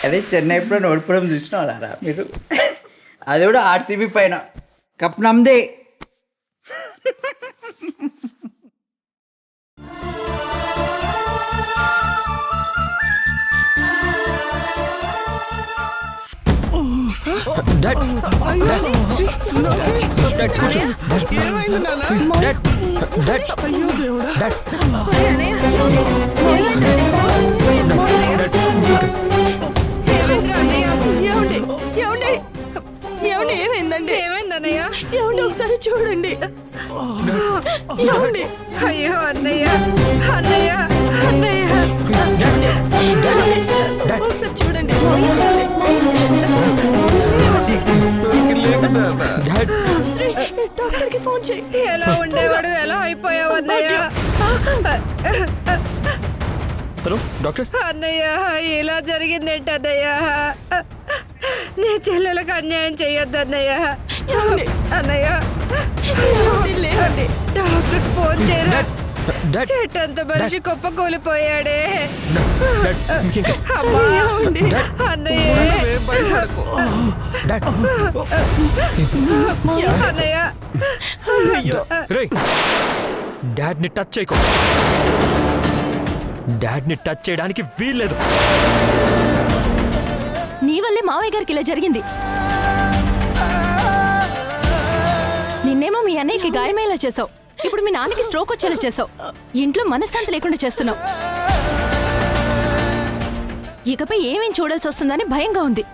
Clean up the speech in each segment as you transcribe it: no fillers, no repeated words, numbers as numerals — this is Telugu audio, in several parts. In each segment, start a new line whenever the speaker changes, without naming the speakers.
అదే చెన్నై ఎప్పుడో ఓడిపోవడం చూసినారా మీరు? అది కూడా ఆర్సీబీ పైన. కప్ నమ్దే.
ఏమైందండి?
ఏమైందన్నయ్య?
ఏమండి ఒకసారి చూడండి. ఏమండి?
అయ్యో అన్నయ్య, అన్నయ్య, అన్నయ్య.
ఒకసారి చూడండి. శ్రీ, డాక్టర్కి ఫోన్ చేయి.
ఎలా ఉండేవాడు, ఎలా అయిపోయావు అన్నయ్య?
Hello doctor.
అన్నయ్య ఇలా జరిగిందేంటి అన్నయ్య? నీ చెల్లెలకు అన్యాయం చెయ్యొద్దు అన్నయ్య. అన్నయ్య
ఏమండి? లేవండి.
డాక్టర్ ఫోన్ చేయరా? చెట్టంత మనిషి కుప్ప కూలిపోయాడే. అమ్మా అన్నయ్య, అన్నయ్య.
డాడ్ని టచ్ చేయకు. డాడ్ని టచ్ చేయడానికి వీల్లేదు.
నీ వల్లే మావయ్య గారికి ఇలా జరిగింది. నిన్నేమో మీ అన్నయ్యకి గాయమయ్యేలా చేసావు, ఇప్పుడు మీ నాన్నకి స్ట్రోక్ వచ్చేలా చేసావు. ఇంట్లో మనశ్శాంతి లేకుండా చేస్తున్నావు. ఇకపై ఏమేం చూడాల్సి వస్తుందని భయంగా ఉంది.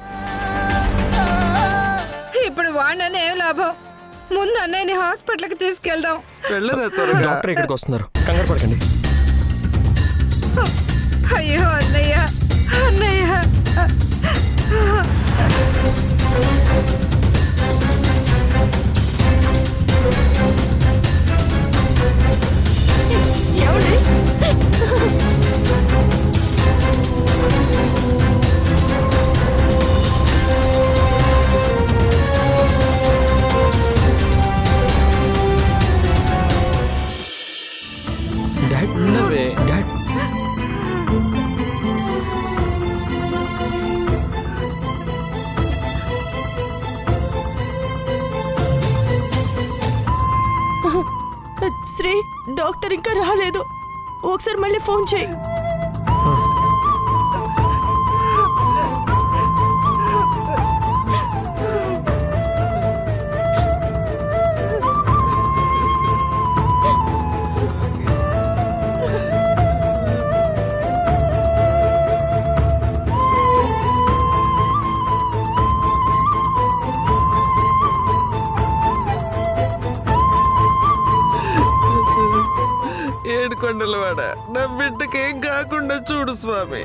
ఇప్పుడు వాడినని ఏం లాభం? ముందు అన్నయ్యని హాస్పిటల్కి తీసుకెళ్దాం.
డాక్టర్ ఇక్కడికి వస్తున్నారు, కంగారు పడకండి.
అయ్యో అన్నయ్య, అన్నయ్య.
ఏమండి?
డాడ్ డాడ్
శ్రీ, డాక్టర్ ఇంకా రాలేదు. ఒకసారి మళ్ళీ ఫోన్ చేయి.
ఏడుకొండలవాడ, నా బిడ్డకేం కాకుండా చూడు స్వామి.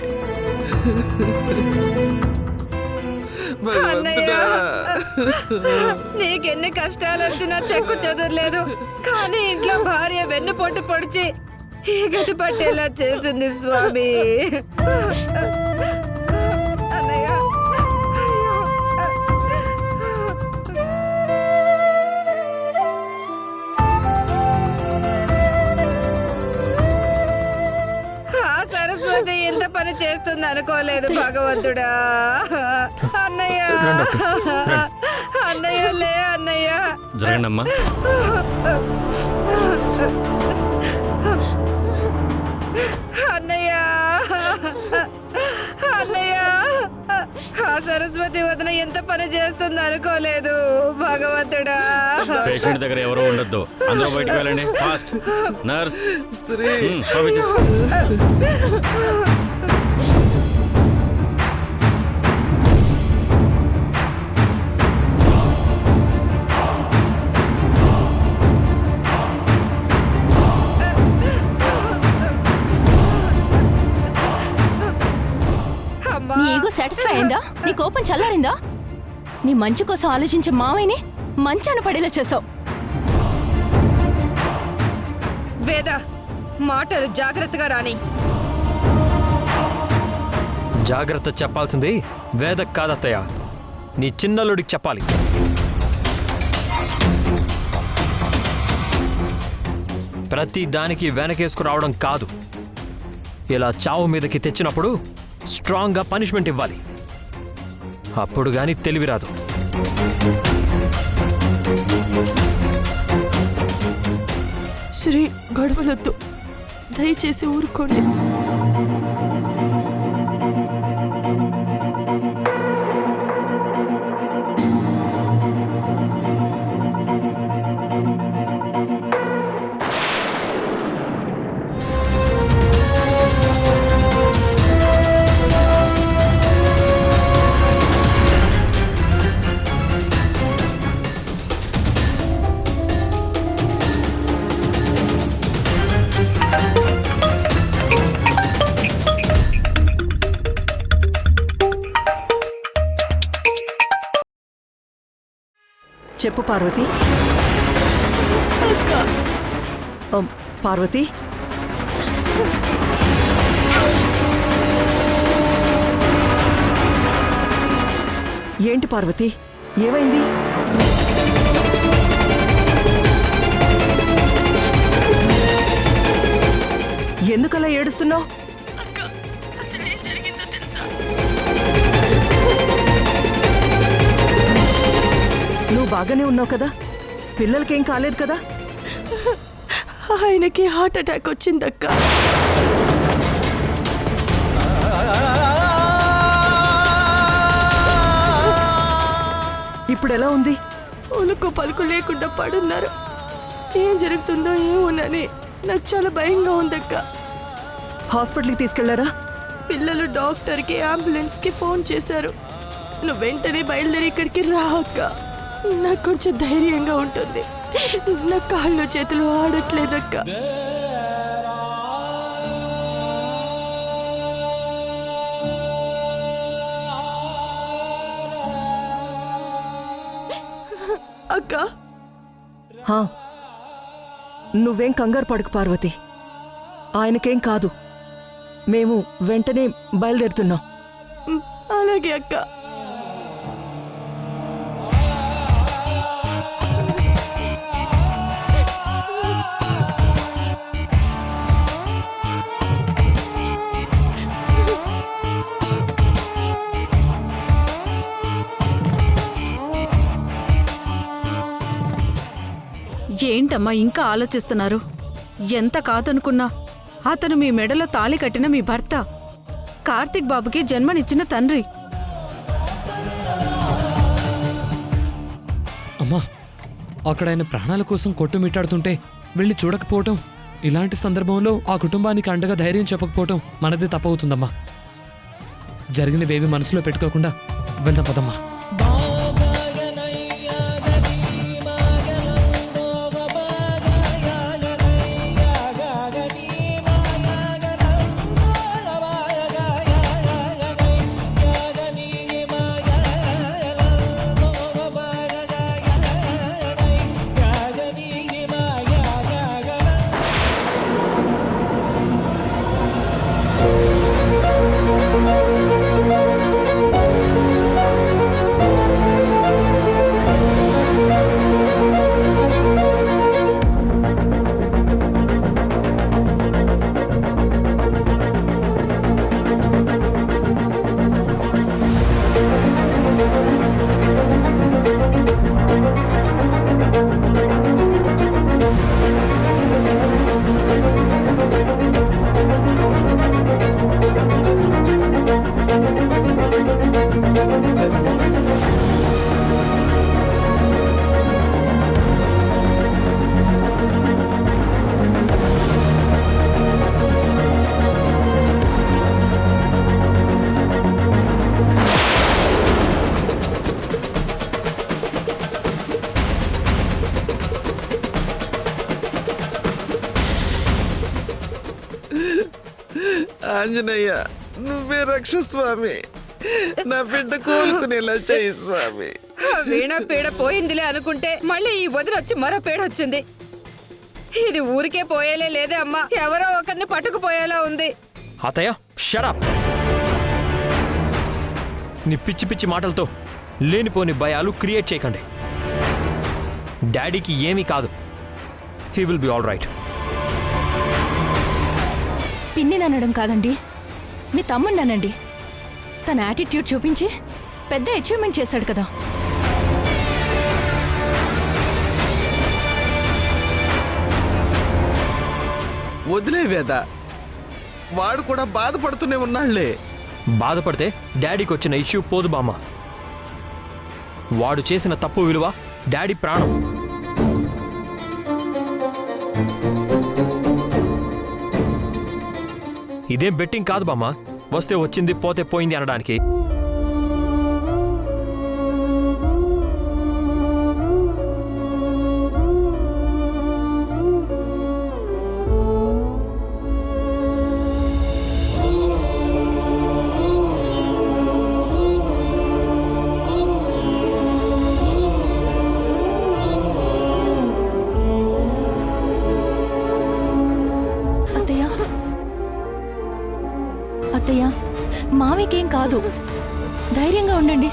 భగవంతుడా.
నీకెన్ని కష్టాలు వచ్చినా చెక్కు చెదరలేదు, కానీ ఇంట్లో భార్య వెన్ను పొట్టు పొడిచి ఈ గతి పట్టేలా చేసింది స్వామి. అన్నయ్య, అయ్యో. ఆ సరస్వతి ఇంత పని చేస్తుంది అనుకోలేదు భగవంతుడా. అన్నయ్య, అన్నయ్య లే అన్నయ్య.
జరగండమ్మా.
అన్నయ్య, అన్నయ్య. ఆ సరస్వతి వదిన ఎంత పని చేస్తుంది అనుకోలేదు భగవంతుడా.
పేషెంట్ దగ్గర ఎవరు ఉండొద్దు, అందరూ బయటకు వెళ్ళండి. Fast nurse.
శ్రీ,
అమ్మా,
నీ ఈగో సాటిస్ఫై అయిందా? నీ కోపం చల్లారిందా? నీ మంచి కోసం ఆలోచించే మావయ్యని మంచాన పడేలా చేసావు.
వేద, మాటలు జాగ్రత్తగా రాని.
జాగ్రత్త చెప్పాల్సింది వేదక్ కాదత్తయ్య, నీ చిన్నల్లుడికి చెప్పాలి. ప్రతి దానికి వెనకేసుకురావడం కాదు, ఇలా చావు మీదకి తెచ్చినప్పుడు స్ట్రాంగ్గా పనిష్మెంట్ ఇవ్వాలి. అప్పుడు గాని తెలివి రాదు.
శ్రీ గొడవలొద్దు, దయచేసి ఊరుకోండి.
చెప్పు పార్వతి. పార్వతి, ఏంటి పార్వతి, ఏమైంది? ఎందుకలా ఏడుస్తున్నావు? నువ్వు బాగానే ఉన్నావు కదా? పిల్లలకేం కాలేదు కదా?
ఆయనకి హార్ట్ అటాక్ వచ్చిందక్క.
ఇప్పుడు ఎలా ఉంది?
ఉలుకు పలుకు లేకుండా పడున్నారు. ఏం జరుగుతుందో ఏమోనని నాకు చాలా భయంగా ఉందక్క.
హాస్పిటల్కి తీసుకెళ్లారా?
పిల్లలు డాక్టర్కి అంబులెన్స్కి ఫోన్ చేశారు. నువ్వు వెంటనే బయలుదేరి ఇక్కడికి రా అక్క. నాకు కొంచెం ధైర్యంగా ఉంటుంది. నా కాళ్ళు చేతులు ఆడట్లేదక్క. అక్క,
హా, నువ్వేం కంగారు పడకు పార్వతి, ఆయనకేం కాదు. మేము వెంటనే బయలుదేరుతున్నాం.
అలాగే అక్క.
ఏంటమ్మా ఇంకా ఆలోచిస్తున్నారు? ఎంత కాదనుకున్నా అతను మీ మెడలో తాళి కట్టిన మీ భర్త, కార్తీక్ బాబుకి జన్మనిచ్చిన తండ్రి.
అమ్మా, అక్కడ ఆయన ప్రాణాల కోసం కొట్టుమిట్టాడుతుంటే వెళ్ళి చూడకపోవటం, ఇలాంటి సందర్భంలో ఆ కుటుంబానికి అండగా ధైర్యం చెప్పకపోవటం మనది తప్పవుతుందమ్మా. జరిగినవేవి మనసులో పెట్టుకోకుండా వెళ్దాం పదమ్మా.
ఆంజనేయ, నువ్వే రక్ష స్వామి. నా బిడ్డ కోలుకునేలా చేయి స్వామి.
ఆ వీణ పీడ పోయిందిలే అనుకుంటే మళ్ళీ ఈ వదిలొచ్చి మరో పీడ వచ్చింది. ఇది ఊరికే పోయేలే లేదే అమ్మా, ఎవరో ఒకరిని పట్టుకుపోయేలా ఉంది.
అత్తయ్య, షట్ అప్. నీ పిచ్చి పిచ్చి మాటలతో లేనిపోని భయాలు క్రియేట్ చేయకండి. డాడీకి ఏమీ కాదు. He will be all right.
పిన్ని అనడం కాదండి, మీ తమ్ముడిని అనండి. తన యాటిట్యూడ్ చూపించి
పెద్ద అచీవ్మెంట్ చేశాడు కదా.
వదిలే వేద, వాడు కూడా బాధపడుతూనే ఉన్నాళ్లే.
బాధపడితే డాడీకి వచ్చిన ఇష్యూ పోదు బామ్మ. వాడు చేసిన తప్పు విలువ డాడీ ప్రాణం. ఇదేం బెట్టింగ్ కాదు బామ్మ, వస్తే వచ్చింది పోతే పోయింది అనడానికి.
అత్తయ్య, మావికేం కాదు, ధైర్యంగా ఉండండి.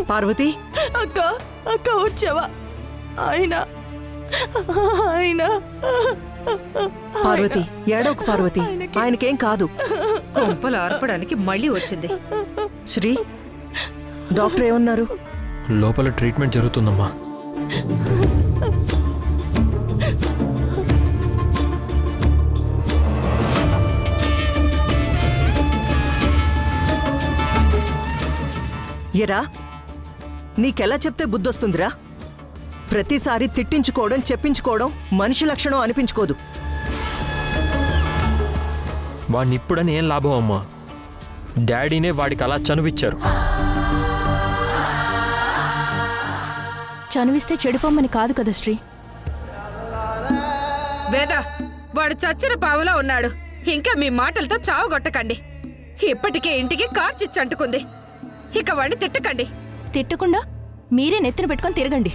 పార్వతి,
అక్క అక్క వచ్చావా? ఆయన ఆయన
పార్వతి ఏడవకు పార్వతి, ఆయనకేం కాదు.
కొంపలు ఆర్పడానికి మళ్ళీ వచ్చింది.
శ్రీ, డాక్టర్ ఏమన్నారు?
లోపల ట్రీట్మెంట్ జరుగుతుందమ్మా.
ఎరా, నీకెలా చెప్తే బుద్ధొస్తుందిరా? ప్రతిసారి తిట్టించుకోవడం చెప్పించుకోవడం మనిషి లక్షణం అనిపించుకోదు.
వాడిని ఇప్పుడని ఏం లాభం అమ్మా? డాడీనే వాడికి అలా చనువిచ్చారు.
చనువిస్తే చెడిపోమ్మని కాదు కదా శ్రీ.
వేద, వాడు చచ్చిన పావులా ఉన్నాడు. ఇంకా మీ మాటలతో చావుగొట్టకండి. ఇప్పటికే ఇంటికి కార్చిచ్చి అంటుకుంది. ఇక వాడిని తిట్టకండి.
తిట్టకుండా మీరే నెత్తిన పెట్టుకొని తిరగండి.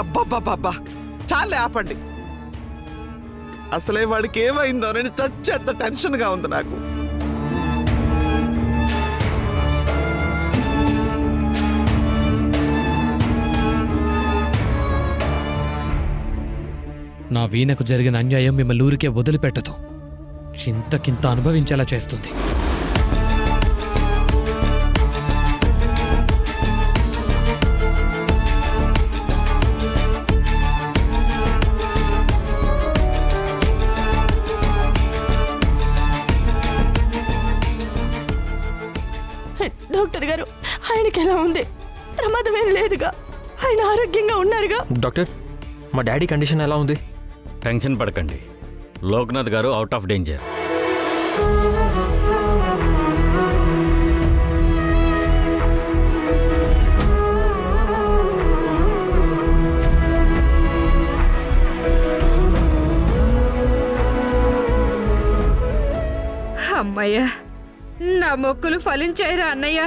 అబ్బబ్బబ్బబ్బా, చాలే ఆపండి. అసలే వాడికి ఏమైందోనని చచ్చేంత టెన్షన్గా ఉంది నాకు.
నా వీణకు జరిగిన అన్యాయం మిమ్మల్ని ఊరికే వదిలిపెట్టదు, చింతకింత అనుభవించేలా చేస్తుంది.
డాక్టర్ గారు, ఆయనకి ఎలా ఉంది? ప్రమాదం ఏం లేదుగా? ఆయన ఆరోగ్యంగా ఉన్నారుగా?
డాక్టర్, మా డాడీ కండిషన్ ఎలా ఉంది?
టెన్షన్ పడకండి, లోక్నాథ్ గారు అవుట్ ఆఫ్ డేంజర్.
అమ్మయ్య, నా మొక్కులు ఫలించాయిరా అన్నయ్య.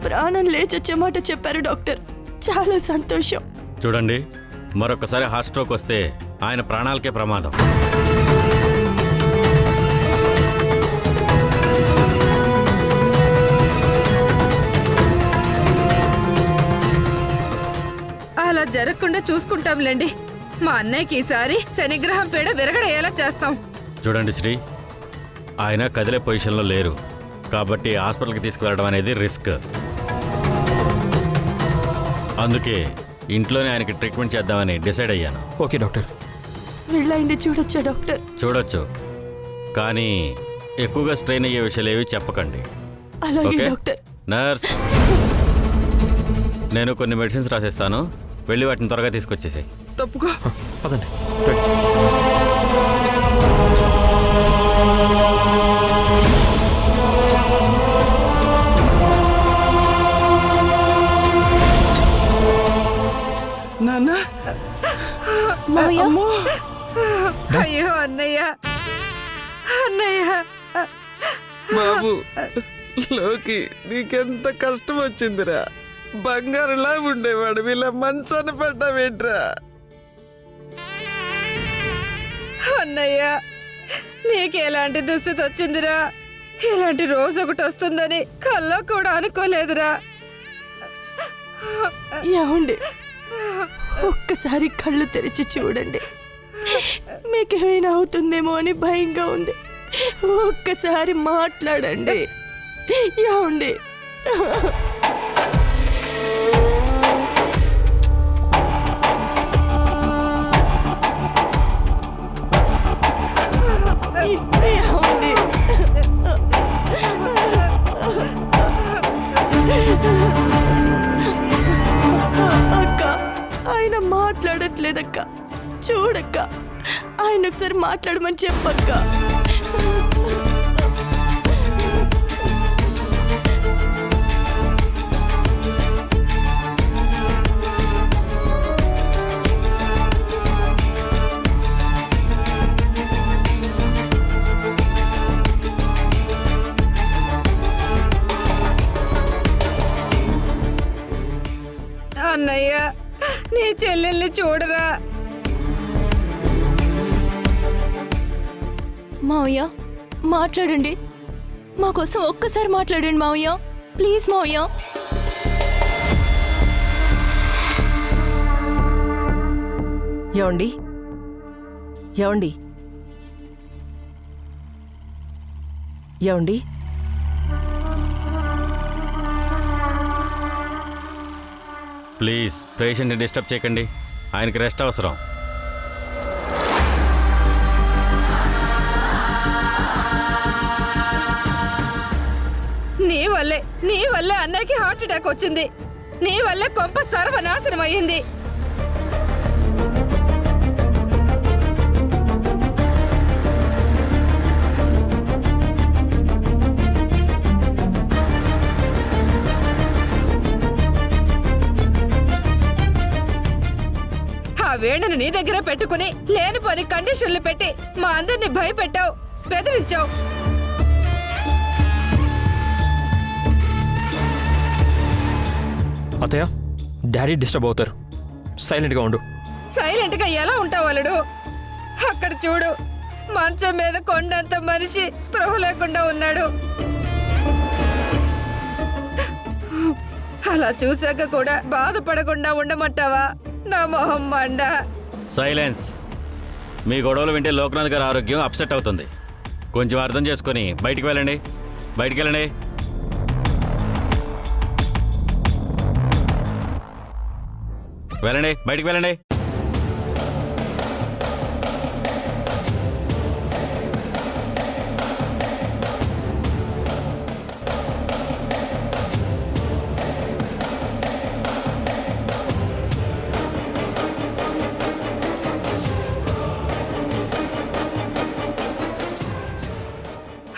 ప్రాణం లేచొచ్చే మాట చెప్పారు డాక్టర్. చాలా సంతోషం.
చూడండి, మరొకసారి హార్ట్ స్ట్రోక్ వస్తే ఆయన ప్రాణాలకే ప్రమాదం.
అలా జరగకుండా చూసుకుంటాంలేండి. మా అన్నయ్యకి ఈసారి శనిగ్రహం పీడ విరగడేలా చేస్తాం.
చూడండి శ్రీ, ఆయన కదిలే పొజిషన్లో లేరు కాబట్టి హాస్పిటల్కి తీసుకువెళ్ళడం అనేది రిస్క్. అందుకే ఇంట్లోనే ఆయనకి ట్రీట్మెంట్ చేద్దామని డిసైడ్ అయ్యాను.
Okay doctor.
వెళ్ళండి, చూడొచ్చా డాక్టర్?
చూడొచ్చు, కానీ ఎక్కువగా స్ట్రెయిన్ అయ్యే విషయాలు ఏవి చెప్పకండి.
అలాగే
ఓకే
డాక్టర్.
నర్స్, నేను కొన్ని మెడిసిన్స్ రాసేస్తాను, వెళ్ళి వాటిని త్వరగా తీసుకొచ్చేసాయి.
తప్పుకో.
పదండి.
నాన్న,
మావయ్య
అమ్మో,
అయ్యో అన్నయ్య, అన్నయ్య.
బాబు లోకి నీకెంత కష్టం వచ్చిందిరా. బంగారులా ఉండేవాడు, వీళ్ళ మంచాన పడ్డావేంట్రా?
అన్నయ్య, నీకెలాంటి దుస్థితి వచ్చిందిరా? ఇలాంటి రోజు ఒకటి వస్తుందని కల్లో కూడా అనుకోలేదురా.
ఏమండి, ఒక్కసారి కళ్ళు తెరిచి చూడండి. మీకేమైనా అవుతుందేమో అని భయంగా ఉంది. ఒక్కసారి మాట్లాడండి. ఏమండి? ఏమండి? అక్క, ఆయన మాట్లాడట్లేదక్క. చూడక్క, ఆయన ఒకసారి మాట్లాడమని చెప్పక్క.
అన్నయ్య, నీ చెల్లెల్ని చూడరా.
మావయ్య మాట్లాడండి. మా కోసం ఒక్కసారి మాట్లాడండి మావయ్య, ప్లీజ్ మావయ్య.
ఏమండి? ఏమండి? ఏమండి?
ప్లీజ్ పేషెంట్ని డిస్టర్బ్ చేయకండి, ఆయనకి రెస్ట్ అవసరం.
నీ వల్లే అన్నయ్యకి హార్ట్ అటాక్ వచ్చింది. నీ వల్లే కొంప సర్వనాశనం అయ్యింది. ఆ వేణుని నీ దగ్గర పెట్టుకుని లేనిపోని కండిషన్లు పెట్టి మా అందరినీ భయపెట్టావు, బెదిరించావు.
అత్తయ్య, డాడీ డిస్టర్బ్ అవుతారు, సైలెంట్గా ఉండు.
సైలెంట్ గా ఎలా ఉంటావు అల్లుడు? అక్కడ చూడు, మంచం మీద కొండంత మనిషి స్పృహ లేకుండా ఉన్నాడు. అలా చూశాక కూడా బాధపడకుండా ఉండమంటావా? నా మొహం మండ.
సైలెన్స్. మీ గొడవలు వింటే లోక్నాథ్ గారి ఆరోగ్యం అప్సెట్ అవుతుంది. కొంచెం అర్థం చేసుకొని బయటికి వెళ్ళండి, బయటికి వెళ్ళండి. వెళ్ళండి, బయటికి వెళ్ళండి.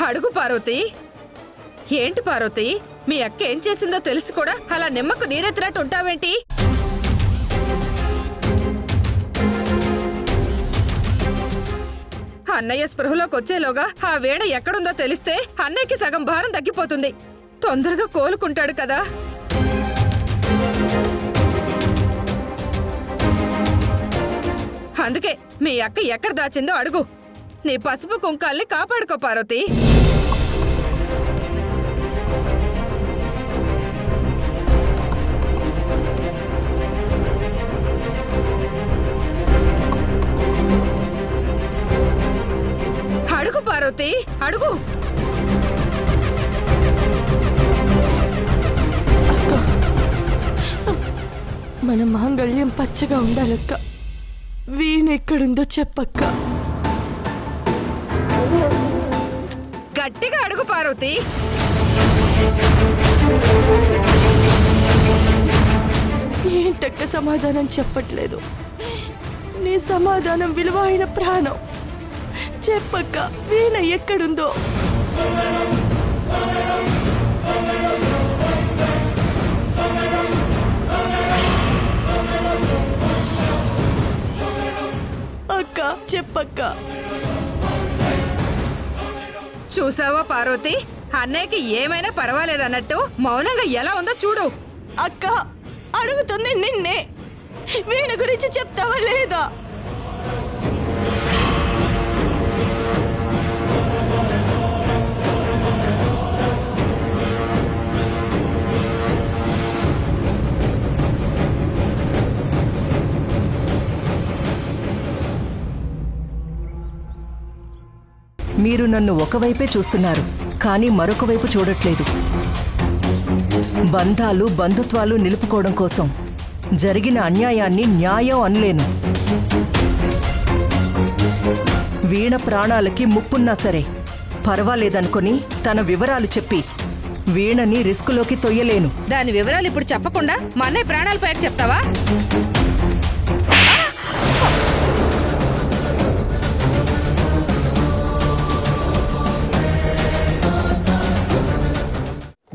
అడుగు పార్వతి. ఏంటి పార్వతి, మీ అక్క ఏం చేసిందో తెలిసి కూడా అలా నిమ్మకు నీరెత్తినట్టు ఉంటావేంటి? అన్నయ్య స్పృహలోకి వచ్చేలోగా ఆ వీణ ఎక్కడుందో తెలిస్తే అన్నయ్యకి సగం భారం తగ్గిపోతుంది. తొందరగా కోలుకుంటాడు కదా. అందుకే మీ అక్క ఎక్కడ దాచిందో అడుగు. నీ పసుపు కుంకాల్ని కాపాడుకో పార్వతి. అడుగు పార్వతి, అడుగు.
మన మాంగళ్యం పచ్చగా ఉండాలక్క. వీణెక్కడుందో చెప్పక్క.
గట్టిగా అడుగు పార్వతి.
ఏంటక్క సమాధానం చెప్పట్లేదు? నీ సమాధానం విలువైన ప్రాణం. చెప్పక్క, వీణ ఎక్కడుందో. అక్క చెప్పక్క.
చూసావా పార్వతి, అన్నయ్యకి ఏమైనా పర్వాలేదన్నట్టు మౌనంగా ఎలా ఉందో చూడు.
అక్క అడుగుతుంది నిన్నే. వీణ గురించి చెప్తావా లేదా?
మీరు నన్ను ఒకవైపే చూస్తున్నారు, కానీ మరొక వైపు చూడట్లేదు. బంధాలు బంధుత్వాలు నిలుపుకోవడం కోసం జరిగిన అన్యాయాన్ని న్యాయం అనలేను. వీణ ప్రాణాలకి ముప్పున్నా సరే పర్వాలేదనుకొని తన వివరాలు చెప్పి వీణని రిస్కులోకి తొయ్యలేను.
దాని వివరాలు ఇప్పుడు చెప్పకుండా మా అన్నయ్య ప్రాణాల పైకి చెప్తావా?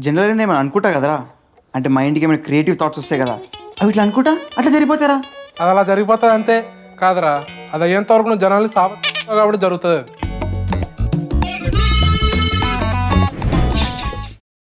జనరల్గా నేను అనుకుంటా కదరా, అంటే మైండ్కి ఏమైనా క్రియేటివ్ థాట్స్ వస్తాయి కదా, అవి ఇట్లా అనుకుంటా అట్లా జరిగిపోతారా?
అది అలా జరిగిపోతుంది అంతే కాదురా. అది అయ్యేంత వరకు నువ్వు జనాలు కాబట్టి జరుగుతుంది.